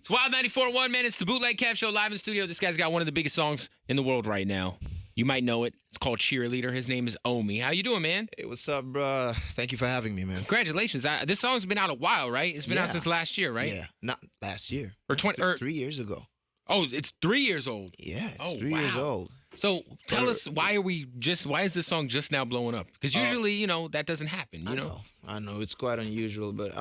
It's Wild 94.1, man. It's the Bootleg Kev Show live in studio. This guy's got one of the biggest songs in the world right now. You might know it. It's called Cheerleader. His name is OMI. How you doing, man? Hey, what's up, bro? Thank you for having me, man. Congratulations. This song's been out a while, right? It's been out since last year, right? Yeah, not last year. Or 3 years ago. Oh, it's 3 years old. Yeah, it's 3 years old. So tell us, why is this song just now blowing up? Because usually, that doesn't happen, you know? I know, it's quite unusual, but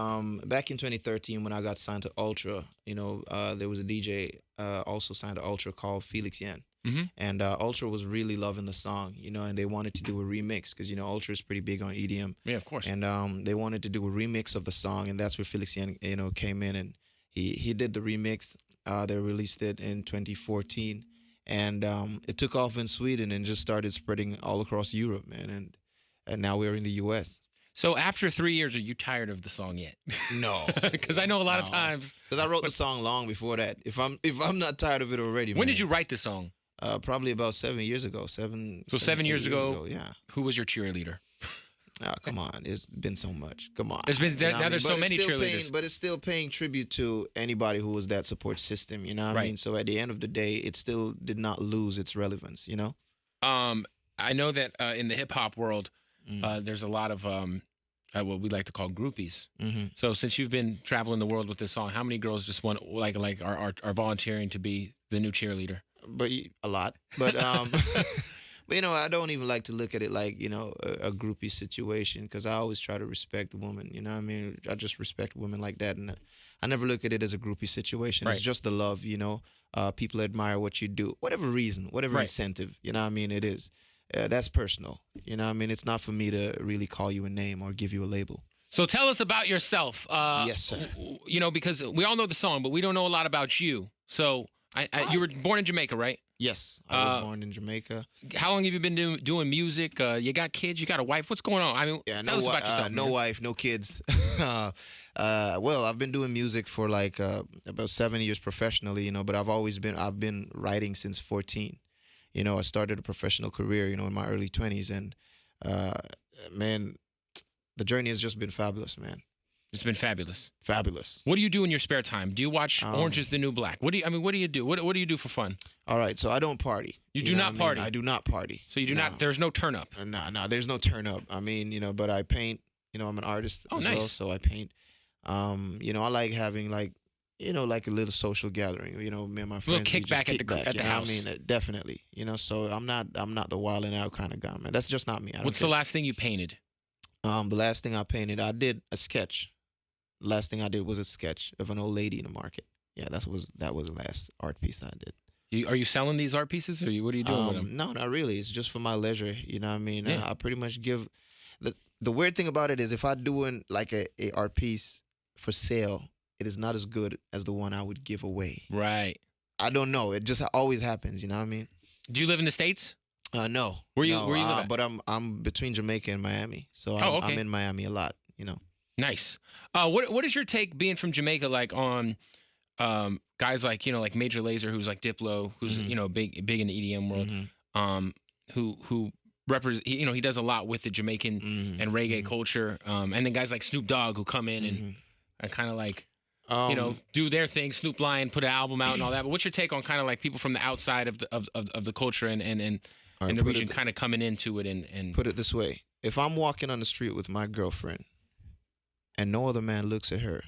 back in 2013 when I got signed to Ultra, there was a DJ also signed to Ultra called Felix Yen. Mm-hmm. And Ultra was really loving the song, and they wanted to do a remix because, Ultra is pretty big on EDM. Yeah, of course. And they wanted to do a remix of the song, and that's where Felix Yen, came in, and he did the remix. They released it in 2014. And it took off in Sweden and just started spreading all across Europe, man. And now we're in the U.S. So after 3 years, are you tired of the song yet? No, because I know a lot of times. Because I wrote the song long before that. If I'm not tired of it already, when man. did you write this song? Probably about 7 years ago. So 7 years ago. Yeah. Who was your cheerleader? Oh, come on. There's been so much. Come on. There's been there's so many cheerleaders. But it's still paying tribute to anybody who was that support system, you know what I mean? So at the end of the day, it still did not lose its relevance, I know that in the hip hop world, there's a lot of what we like to call groupies. Mm-hmm. So since you've been traveling the world with this song, how many girls just want are volunteering to be the new cheerleader? But a lot. But But, I don't even like to look at it like, a groupie situation because I always try to respect women, you know what I mean? I just respect women like that. And I never look at it as a groupie situation. Right. It's just the love, people admire what you do, whatever reason, whatever incentive, you know what I mean? It is. That's personal, you know what I mean? It's not for me to really call you a name or give you a label. So tell us about yourself. Yes, sir. Because we all know the song, but we don't know a lot about you. So you were born in Jamaica, right? Yes, I was born in Jamaica. How long have you been doing music? You got kids? You got a wife? What's going on? I mean, tell us about yourself. No wife, no kids. Well, I've been doing music for like about 7 years professionally, but I've been writing since 14. I started a professional career, in my early 20s, and man, the journey has just been fabulous, man. It's been fabulous. Fabulous. What do you do in your spare time? Do you watch Orange is the New Black? What do you do? What do you do for fun? All right, so I don't party. You do not party? I do not party. So you do not, there's no turn up? No, there's no turn up. I mean, but I paint. I'm an artist as well, so I paint. I like having like a little social gathering. Me and my friends. A little kickback at the house. I mean, definitely. So I'm not the wilding out kind of guy, man. That's just not me. What's the last thing you painted? The last thing I painted, I did a sketch. Last thing I did was a sketch of an old lady in the market. Yeah, that was the last art piece I did. Are you selling these art pieces, or what are you doing with them? No, not really. It's just for my leisure. You know what I mean? Yeah. I pretty much give the weird thing about it is if I'm doing like a art piece for sale, it is not as good as the one I would give away. Right. I don't know. It just always happens. You know what I mean? Do you live in the States? No. Where you live at? But I'm between Jamaica and Miami, so I'm in Miami a lot. Nice. What is your take being from Jamaica like on guys like like Major Lazer, who's like Diplo, who's big in the EDM world, who represent he does a lot with the Jamaican and reggae culture, and then guys like Snoop Dogg who come in and kind of like do their thing. Snoop Lion put an album out and all that. But what's your take on kind of like people from the outside of the culture and the region kind of coming into it and put it this way: if I'm walking on the street with my girlfriend and no other man looks at her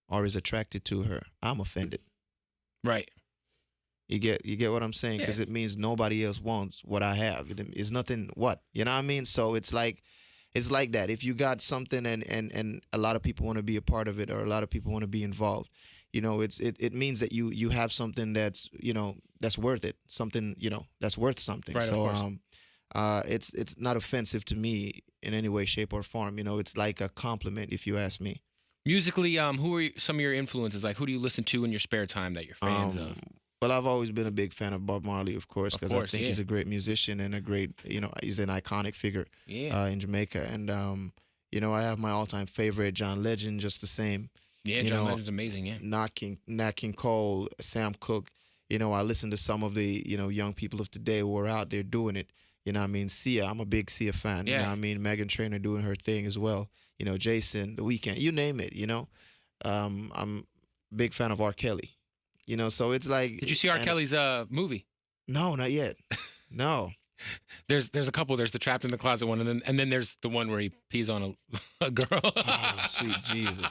or is attracted to her, I'm offended. Right. You get what I'm saying? Because it means nobody else wants what I have. It's nothing what? You know what I mean? So it's like that. If you got something and a lot of people want to be a part of it or a lot of people want to be involved, it means that you have something that's that's worth it. Something that's worth something. Right, so of course. It's not offensive to me in any way, shape, or form. It's like a compliment if you ask me. Musically, who are some of your influences? Like, who do you listen to in your spare time that you're fans of? Well, I've always been a big fan of Bob Marley, of course, because I think he's a great musician and a great, he's an iconic figure in Jamaica. And, I have my all-time favorite, John Legend, just the same. Yeah, John Legend's amazing, yeah. Nat King Cole, Sam Cooke. I listen to some of the, young people of today who are out there doing it. You know what I mean? Sia, I'm a big Sia fan. Yeah. You know what I mean? Megan Trainor doing her thing as well. Jason, The Weeknd, you name it, I'm a big fan of R. Kelly. You know, so it's like. Did you see R. Kelly's movie? No, not yet. No. There's a couple. There's the Trapped in the Closet one, and then there's the one where he pees on a girl. Oh, sweet Jesus.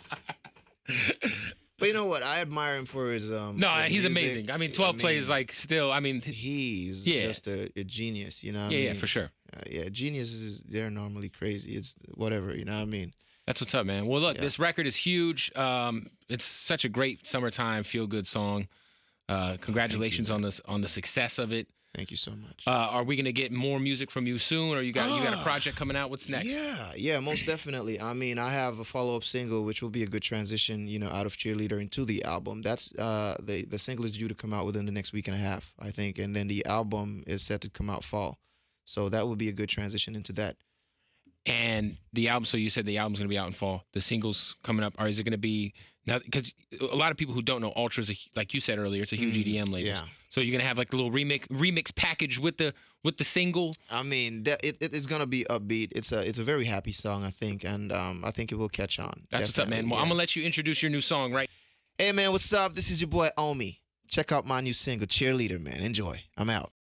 But you know what? I admire him for his No, he's music. amazing. I mean, 12 plays like still. I mean, he's just a genius. You know what I mean? Yeah, for sure. Yeah, geniuses, they're normally crazy. It's whatever, you know what I mean? That's what's up, man. Well, look, this record is huge. It's such a great summertime feel-good song. Congratulations on the success of it. Thank you so much. Are we gonna get more music from you soon, or you got a project coming out? What's next? Yeah, most definitely. I mean, I have a follow-up single, which will be a good transition, you know, out of Cheerleader into the album. That's the single is due to come out within the next week and a half, I think, and then the album is set to come out fall. So that would be a good transition into that. And the album. So you said the album's gonna be out in fall. The singles coming up, or is it gonna be now? Because a lot of people who don't know, Ultra's like you said earlier, it's a huge EDM label. Yeah. So you're gonna have like a little remix package with the single. I mean, it's gonna be upbeat. It's a very happy song, I think, and I think it will catch on. That's what's up, man. Well, I'm gonna let you introduce your new song, right? Hey, man, what's up? This is your boy OMI. Check out my new single, Cheerleader, man. Enjoy. I'm out.